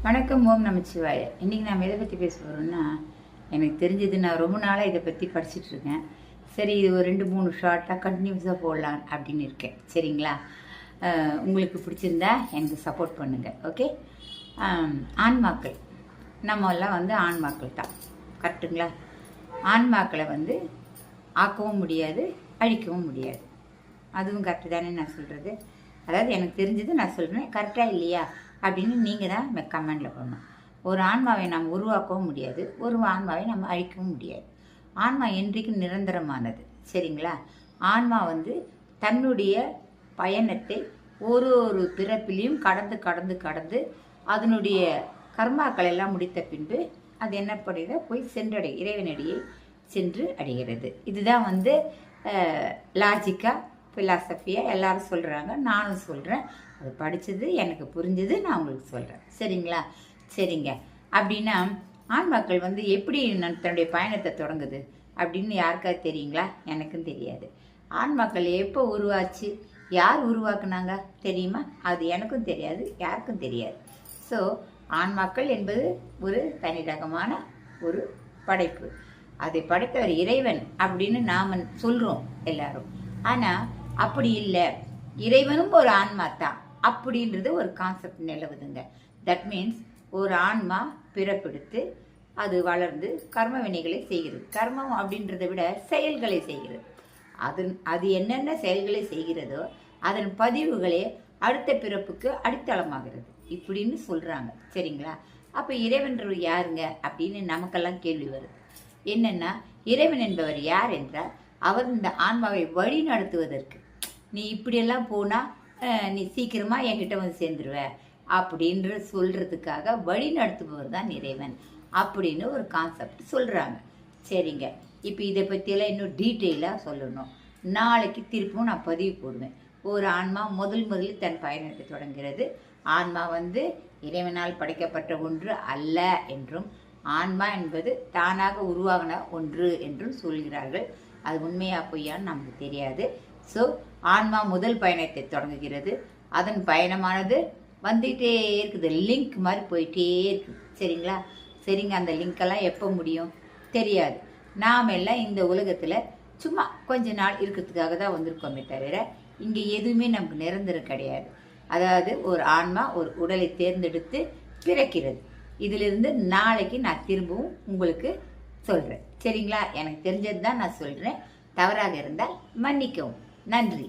வணக்கம். ஓம் நமச்சிவாய. இன்றைக்கி நாம் எதை பற்றி பேச போகிறோம்னா, எனக்கு தெரிஞ்சது நான் ரொம்ப நாளாக இதை பற்றி படிச்சுட்ருக்கேன். சரி, இது ஒரு 2-3 ஷார்ட்டாக கண்டினியூஸாக போடலாம் அப்படின்னு இருக்கேன். சரிங்களா? உங்களுக்கு பிடிச்சிருந்தா எனக்கு சப்போர்ட் பண்ணுங்கள். ஓகே. ஆன்மாக்கள் நம்ம எல்லாம் ஆன்மாக்கள் தான், கரெக்டுங்களா? ஆன்மாக்களை ஆக்கவும் முடியாது, அழிக்கவும் முடியாது. அதுவும் கரெக்டு தானே நான் சொல்கிறது? அதாவது எனக்கு தெரிஞ்சது நான் சொல்கிறேன். கரெக்டாக இல்லையா அப்படின்னு நீங்கள் தான் கமெண்டில் பண்ணணும். ஒரு ஆன்மாவை நாம் உருவாக்கவும் முடியாது, ஒரு ஆன்மாவை நம்ம அழிக்கவும் முடியாது. ஆன்மா என்றைக்கும் நிரந்தரமானது. சரிங்களா? ஆன்மா தன்னுடைய பயணத்தை ஒரு பிறப்பிலையும் கடந்து கடந்து கடந்து அதனுடைய கர்மாக்கள் எல்லாம் முடித்த பின்பு அது என்ன பண்ணுறது, போய் இறைவனடியை சென்று அடைகிறது. இதுதான் லாஜிக்காக ஃபிலாசபியாக எல்லாரும் சொல்கிறாங்க, நானும் சொல்கிறேன். அது படித்தது எனக்கு புரிஞ்சது, நான் உங்களுக்கு சொல்கிறேன். சரிங்களா? சரிங்க. அப்படின்னா ஆன்மாக்கள் எப்படி தன்னுடைய பயணத்தை தொடங்குது அப்படின்னு யாருக்காவது தெரியுங்களா? எனக்கும் தெரியாது. ஆன்மாக்கள் எப்போ உருவாச்சு, யார் உருவாக்குனாங்க தெரியுமா? அது எனக்கும் தெரியாது, யாருக்கும் தெரியாது. ஸோ ஆன்மாக்கள் என்பது ஒரு தனி ரகமான ஒரு படைப்பு. அதை படைத்தவர் இறைவன் அப்படின்னு நாம் சொல்கிறோம் எல்லாரும். ஆனால் அப்படி இல்லை, இறைவனும் ஒரு ஆன்மா தான் அப்படின்றது ஒரு கான்செப்ட் நிலவுதுங்க. தட் மீன்ஸ் ஒரு ஆன்மா பிறப்பெடுத்து அது வளர்ந்து கர்ம வினைகளை செய்கிறது. கர்மம் அப்படின்றத விட செயல்களை செய்கிறது. அது என்னென்ன செயல்களை செய்கிறதோ அதன் பதிவுகளே அடுத்த பிறப்புக்கு அடித்தளமாகிறது இப்படின்னு சொல்கிறாங்க. சரிங்களா? அப்போ இறைவன் யாருங்க அப்படின்னு நமக்கெல்லாம் கேள்வி வருது. என்னென்னா, இறைவன் என்பவர் யார் என்றால், அவர் இந்த ஆன்மாவை வழி நடத்துவதற்கு, நீ இப்படியெல்லாம் போனால் நீ சீக்கிரமாக என்கிட்ட சேர்ந்துருவ அப்படின்ற சொல்கிறதுக்காக வழி நடத்துபவர் தான் இறைவன் அப்படின்னு ஒரு கான்செப்ட் சொல்கிறாங்க. சரிங்க. இப்போ இதை பற்றியெல்லாம் இன்னும் டீட்டெயிலாக சொல்லணும். நாளைக்கு திருப்பும் நான் பதிவு போடுவேன். ஒரு ஆன்மா முதலில் தன் பயணத்தை தொடங்கிறது. ஆன்மா இறைவனால் படைக்கப்பட்ட ஒன்று அல்ல என்றும், ஆன்மா என்பது தானாக உருவாகின ஒன்று என்றும் சொல்கிறார்கள். அது உண்மையா பொய்யான்னு நமக்கு தெரியாது. ஸோ ஆன்மா முதல் பயணத்தை தொடங்குகிறது. அதன் பயணமானது வந்துகிட்டே இருக்குது, லிங்க் மாதிரி போயிட்டே இருக்குது. சரிங்களா? சரிங்க. அந்த லிங்க்கெல்லாம் எப்போ முடியும் தெரியாது. நாம் எல்லாம் இந்த உலகத்தில் சும்மா கொஞ்ச நாள் இருக்கிறதுக்காக தான் வந்திருக்கோமே தவிர இங்கே எதுவுமே நமக்கு நிரந்தரம் கிடையாது. அதாவது ஒரு ஆன்மா ஒரு உடலை தேர்ந்தெடுத்து பிறக்கிறது. இதிலிருந்து நாளைக்கு நான் திரும்பவும் உங்களுக்கு சொல்கிறேன். சரிங்களா? எனக்கு தெரிஞ்சது தான் நான் சொல்கிறேன். தவறாக இருந்தால் மன்னிக்கவும். நன்றி.